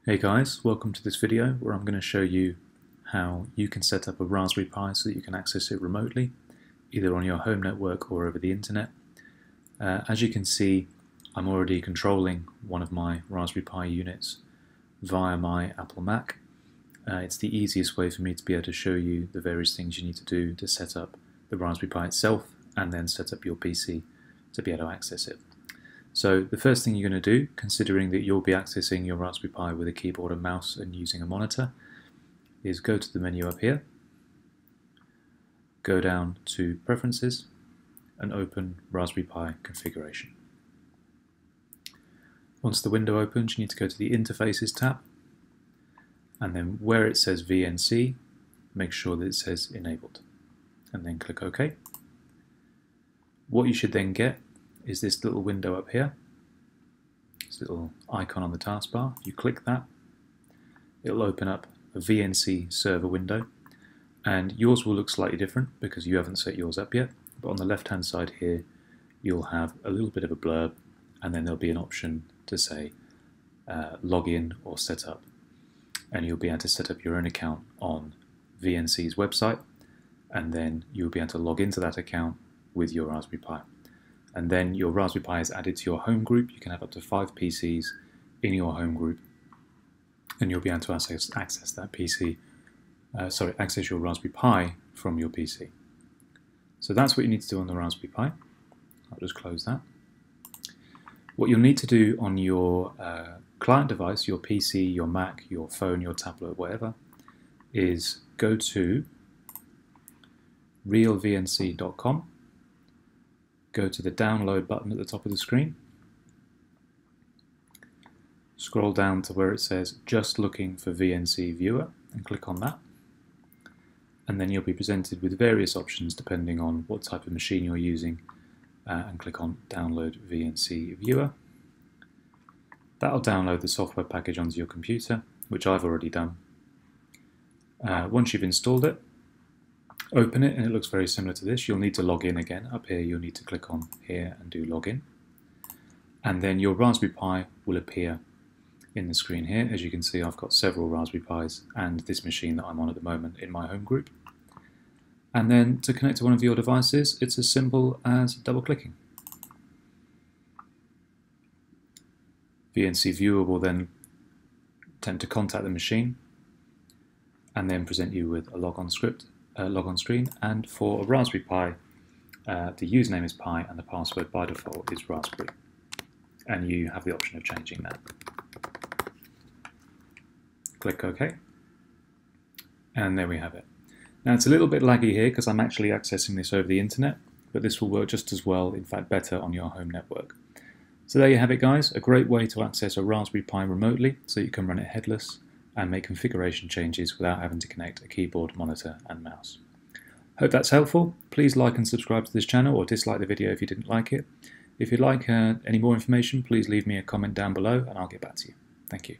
Hey guys, welcome to this video where I'm going to show you how you can set up a Raspberry Pi so that you can access it remotely, either on your home network or over the internet. As you can see, I'm already controlling one of my Raspberry Pi units via my Apple Mac. It's the easiest way for me to be able to show you the various things you need to do to set up the Raspberry Pi itself and then set up your PC to be able to access it. So the first thing you're going to do, considering that you'll be accessing your Raspberry Pi with a keyboard and mouse and using a monitor, is go to the menu up here, go down to Preferences and open Raspberry Pi Configuration. Once the window opens, you need to go to the Interfaces tab, and then where it says VNC, make sure that it says Enabled, and then click OK. What you should then get is this little window up here, this little icon on the taskbar. You click that, it'll open up a VNC Server window, and yours will look slightly different because you haven't set yours up yet, but on the left hand side here you'll have a little bit of a blurb, and then there'll be an option to say log in or set up, and you'll be able to set up your own account on VNC's website, and then you'll be able to log into that account with your Raspberry Pi. And then your Raspberry Pi is added to your home group. You can have up to 5 PCs in your home group, and you'll be able to access that PC, access your Raspberry Pi from your PC. So that's what you need to do on the Raspberry Pi. I'll just close that. What you'll need to do on your client device, your PC, your Mac, your phone, your tablet, whatever, is go to realvnc.com. Go to the download button at the top of the screen, scroll down to where it says just looking for VNC Viewer and click on that, and then you'll be presented with various options depending on what type of machine you're using, and click on download VNC Viewer. That'll download the software package onto your computer, which I've already done. Once you've installed it, open it, and it looks very similar to this. You'll need to log in again. Up here you'll need to click on here and do login, and then your Raspberry Pi will appear in the screen here. As you can see, I've got several Raspberry Pis and this machine that I'm on at the moment in my home group. And then to connect to one of your devices, it's as simple as double clicking. VNC Viewer will then attempt to contact the machine and then present you with a logon screen, and for a Raspberry Pi, the username is Pi and the password by default is Raspberry, and you have the option of changing that. Click OK, and there we have it. Now it's a little bit laggy here because I'm actually accessing this over the internet, but this will work just as well, in fact better, on your home network. So there you have it guys, a great way to access a Raspberry Pi remotely so you can run it headless and make configuration changes without having to connect a keyboard, monitor and mouse. Hope that's helpful. Please like and subscribe to this channel, or dislike the video if you didn't like it. If you'd like any more information, please leave me a comment down below and I'll get back to you. Thank you.